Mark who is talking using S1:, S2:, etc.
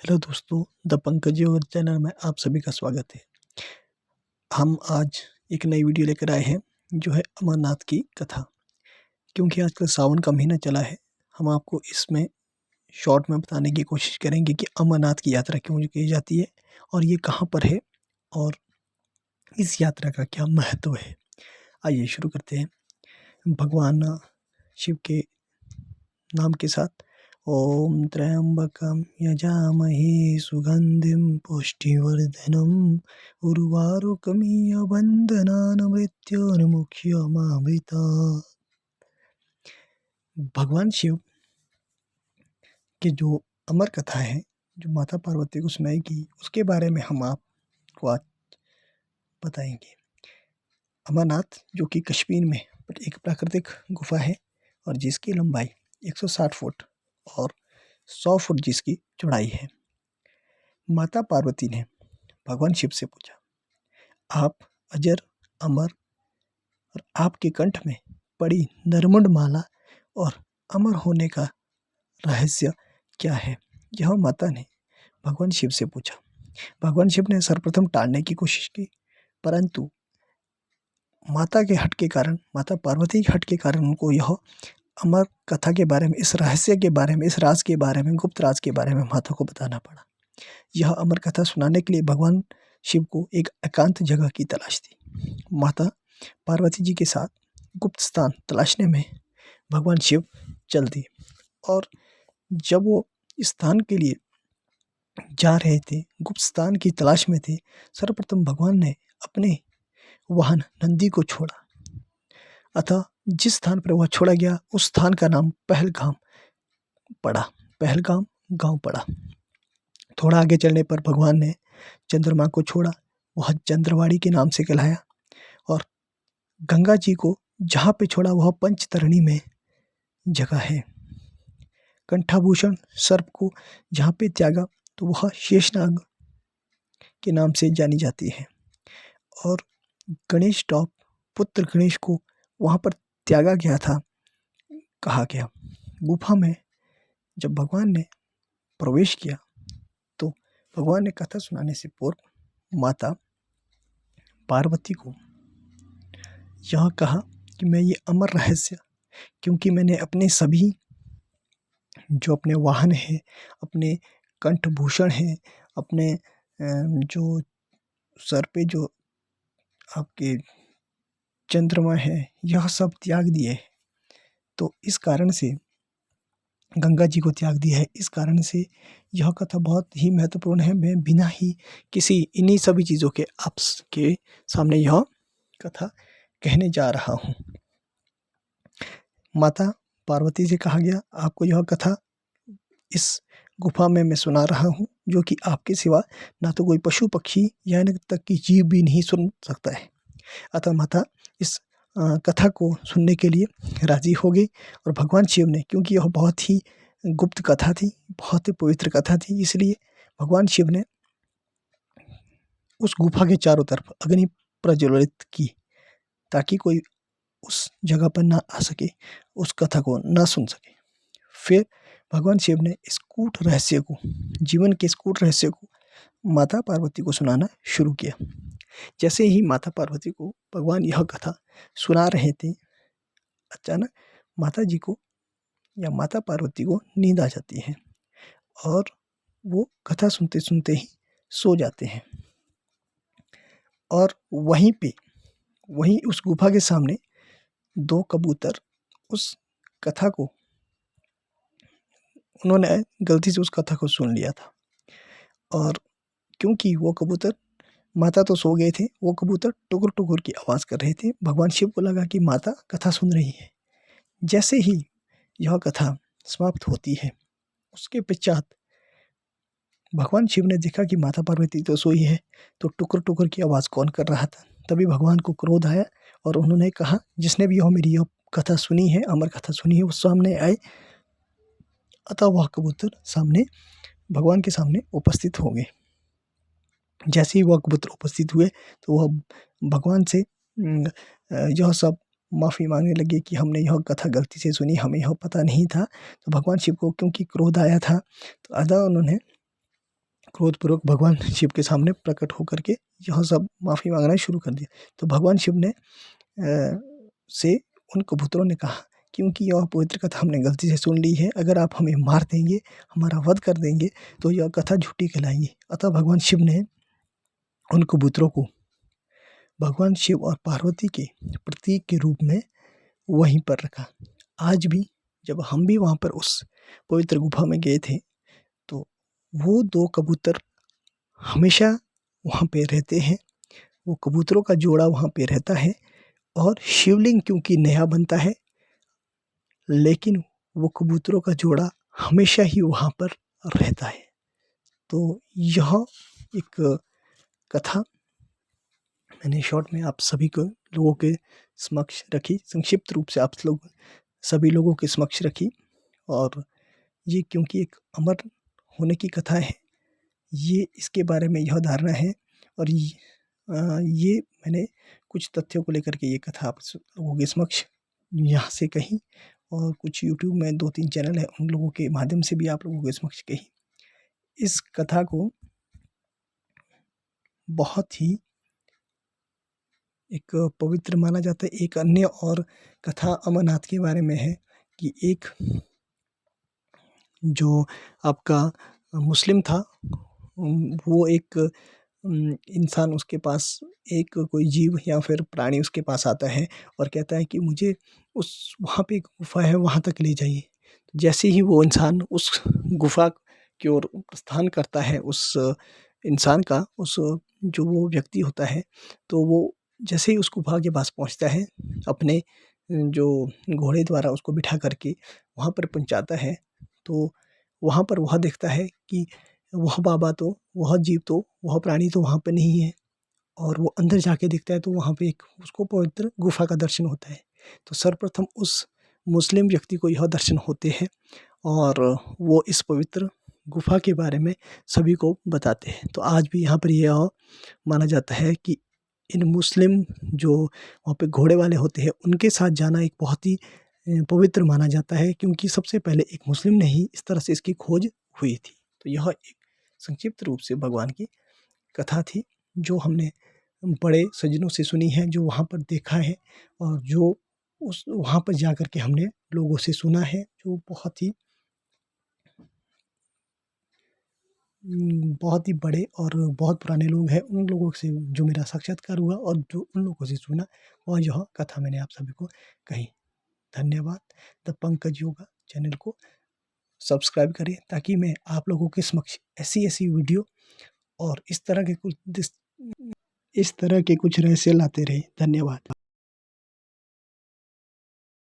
S1: Hello दोस्तों, the Pankaj योग channel में आप सभी का स्वागत है। हम आज एक नई वीडियो लेकर आए हैं जो है अमरनाथ की कथा। क्योंकि आजकल सावन का महीना चला है, हम आपको इसमें शॉर्ट में बताने की कोशिश करेंगे कि अमरनाथ की यात्रा क्यों की जाती है और ये कहाँ पर है और इस यात्रा का क्या महत्व है। आइए शुरू करते हैं भगवान शिव के नाम के साथ। ओम त्र्यंबकं यजामहे सुगंधिं पुष्टिवर्धनम् उर्वारुकमिव बन्धनान् मृत्योर्मुक्षयमामृतात्। भगवान शिव की जो अमर कथा है, जो माता पार्वती को सुनाई गई, उसके बारे में हम आपको आज बताएंगे। अमरनाथ जो कि कश्मीर में एक प्राकृतिक गुफा है और जिसकी लंबाई 160 फुट और 100 फुट जिसकी चौड़ाई है। माता पार्वती ने भगवान शिव से पूछा, आप अजर अमर और आपके कंठ में पड़ी नरमुंड माला और अमर होने का रहस्य क्या है। यह माता ने भगवान शिव से पूछा। भगवान शिव ने सर्वप्रथम टालने की कोशिश की, परंतु माता के हट के कारण, माता पार्वती के हट के कारण उनको यह अमर कथा के बारे में, इस रहस्य के बारे में, इस राज के बारे में, गुप्त राज के बारे में माता को बताना पड़ा। यह अमर कथा सुनाने के लिए भगवान शिव को एक एकांत जगह की तलाश थी। माता पार्वती जी के साथ गुप्त स्थान तलाशने में भगवान शिव चल दिए और जब वो स्थान के लिए जा रहे थे, गुप्त स्थान की तलाश में थे, सर्वप्रथम भगवान ने अपने वाहन नंदी को छोड़ा। अतः जिस स्थान पर वह छोड़ा गया उस स्थान का नाम पहलगाम पड़ा, पहलगाम गांव पड़ा। थोड़ा आगे चलने पर भगवान ने चंद्रमा को छोड़ा, वह चंद्रवाड़ी के नाम से कहलाया। और गंगा जी को जहाँ पे छोड़ा वह पंचतरणी में जगह है। कंठाभूषण सर्प को जहाँ पे त्यागा तो वह शेषनाग के नाम से जानी जाती है। और गणेश टॉप पुत्र गणेश को वहाँ पर त्यागा गया था, कहा गया। गुफा में जब भगवान ने प्रवेश किया तो भगवान ने कथा सुनाने से पूर्व माता पार्वती को यह कहा कि मैं ये अमर रहस्य, क्योंकि मैंने अपने सभी जो अपने वाहन हैं, अपने कंठभूषण हैं, अपने जो सर पे जो आपके चंद्रमा है, यह सब त्याग दिए। तो इस कारण से गंगा जी को त्याग दिया है। इस कारण से यह कथा बहुत ही महत्वपूर्ण है। मैं बिना ही किसी इन्हीं सभी चीज़ों के आपके सामने यह कथा कहने जा रहा हूँ। माता पार्वती से कहा गया, आपको यह कथा इस गुफा में मैं सुना रहा हूँ, जो कि आपके सिवा ना तो कोई पशु पक्षी या न तक की जीव भी नहीं सुन सकता है। अतः माता इस कथा को सुनने के लिए राजी हो गई। और भगवान शिव ने, क्योंकि यह बहुत ही गुप्त कथा थी, बहुत ही पवित्र कथा थी, इसलिए भगवान शिव ने उस गुफा के चारों तरफ अग्नि प्रज्वलित की ताकि कोई उस जगह पर ना आ सके, उस कथा को ना सुन सके। फिर भगवान शिव ने इस कूट रहस्य को, जीवन के इस कूट रहस्य को माता पार्वती को सुनाना शुरू किया। जैसे ही माता पार्वती को भगवान यह कथा सुना रहे थे, अचानक माता जी को या माता पार्वती को नींद आ जाती है और वो कथा सुनते सुनते ही सो जाते हैं। और वहीं उस गुफा के सामने 2 कबूतर उस कथा को, उन्होंने गलती से उस कथा को सुन लिया था। और क्योंकि वो कबूतर, माता तो सो गए थे, वो कबूतर टुकुर टुकुर की आवाज़ कर रहे थे। भगवान शिव को लगा कि माता कथा सुन रही है। जैसे ही यह कथा समाप्त होती है, उसके पश्चात भगवान शिव ने देखा कि माता पार्वती तो सोई है, तो टुकुर टुकुर की आवाज़ कौन कर रहा था। तभी भगवान को क्रोध आया और उन्होंने कहा, जिसने भी मेरी यह कथा सुनी है, अमर कथा सुनी है, वो सामने आए। अतः वह कबूतर सामने, भगवान के सामने उपस्थित हो गए। जैसे ही वह कबूतर उपस्थित हुए तो वह भगवान से यह सब माफ़ी मांगने लगे कि हमने यह कथा गलती से सुनी, हमें यह पता नहीं था। तो भगवान शिव को क्योंकि क्रोध आया था, तो अतः उन्होंने क्रोधपूर्वक भगवान शिव के सामने प्रकट होकर के यह सब माफ़ी मांगना शुरू कर दिया। तो भगवान शिव ने से उन कबूतरों ने कहा, क्योंकि यह पवित्र कथा हमने गलती से सुन ली है, अगर आप हमें मार देंगे, हमारा वध कर देंगे तो यह कथा झूठी कहलाएगी। अतः भगवान शिव ने उन कबूतरों को भगवान शिव और पार्वती के प्रतीक के रूप में वहीं पर रखा। आज भी जब हम भी वहाँ पर उस पवित्र गुफा में गए थे तो वो 2 कबूतर हमेशा वहाँ पे रहते हैं। वो कबूतरों का जोड़ा वहाँ पे रहता है और शिवलिंग क्योंकि नया बनता है, लेकिन वो कबूतरों का जोड़ा हमेशा ही वहाँ पर रहता है। तो यह एक कथा मैंने शॉर्ट में आप सभी को लोगों के समक्ष रखी, संक्षिप्त रूप से आप लोग सभी लोगों के समक्ष रखी। और ये क्योंकि एक अमर होने की कथा है, ये इसके बारे में यह धारणा है और ये मैंने कुछ तथ्यों को लेकर के ये कथा आप लोगों के समक्ष यहाँ से कही और कुछ यूट्यूब में 2-3 चैनल है उन लोगों के माध्यम से भी आप लोगों के समक्ष कही। इस कथा को बहुत ही एक पवित्र माना जाता है। एक अन्य और कथा अमरनाथ के बारे में है कि एक जो आपका मुस्लिम था, वो एक इंसान उसके पास एक कोई जीव या फिर प्राणी उसके पास आता है और कहता है कि मुझे उस वहाँ पे एक गुफा है, वहाँ तक ले जाइए। जैसे ही वो इंसान उस गुफा की ओर प्रस्थान करता है, उस इंसान का उस जो वो व्यक्ति होता है, तो वो जैसे ही उस गुफा के पास पहुँचता है, अपने जो घोड़े द्वारा उसको बिठा करके वहाँ पर पहुँचाता है, तो वहाँ पर वह देखता है कि वह बाबा तो, वह जीव तो, वह प्राणी तो वहाँ पे नहीं है। और वो अंदर जाके देखता है तो वहाँ पे एक उसको पवित्र गुफा का दर्शन होता है। तो सर्वप्रथम उस मुस्लिम व्यक्ति को यह दर्शन होते हैं और वो इस पवित्र गुफा के बारे में सभी को बताते हैं। तो आज भी यहाँ पर यह माना जाता है कि इन मुस्लिम जो वहाँ पे घोड़े वाले होते हैं, उनके साथ जाना एक बहुत ही पवित्र माना जाता है, क्योंकि सबसे पहले एक मुस्लिम ने ही इस तरह से इसकी खोज हुई थी। तो यह एक संक्षिप्त रूप से भगवान की कथा थी, जो हमने बड़े सज्जनों से सुनी है, जो वहाँ पर देखा है और जो उस वहाँ पर जा कर के हमने लोगों से सुना है, जो बहुत ही बड़े और बहुत पुराने लोग हैं। उन लोगों से जो मेरा साक्षात्कार हुआ और जो उन लोगों से सुना, और यह कथा मैंने आप सभी को कही। धन्यवाद। द पंकज योगा चैनल को सब्सक्राइब करें ताकि मैं आप लोगों के समक्ष ऐसी वीडियो और इस तरह के कुछ रहस्य लाते रहे। धन्यवाद।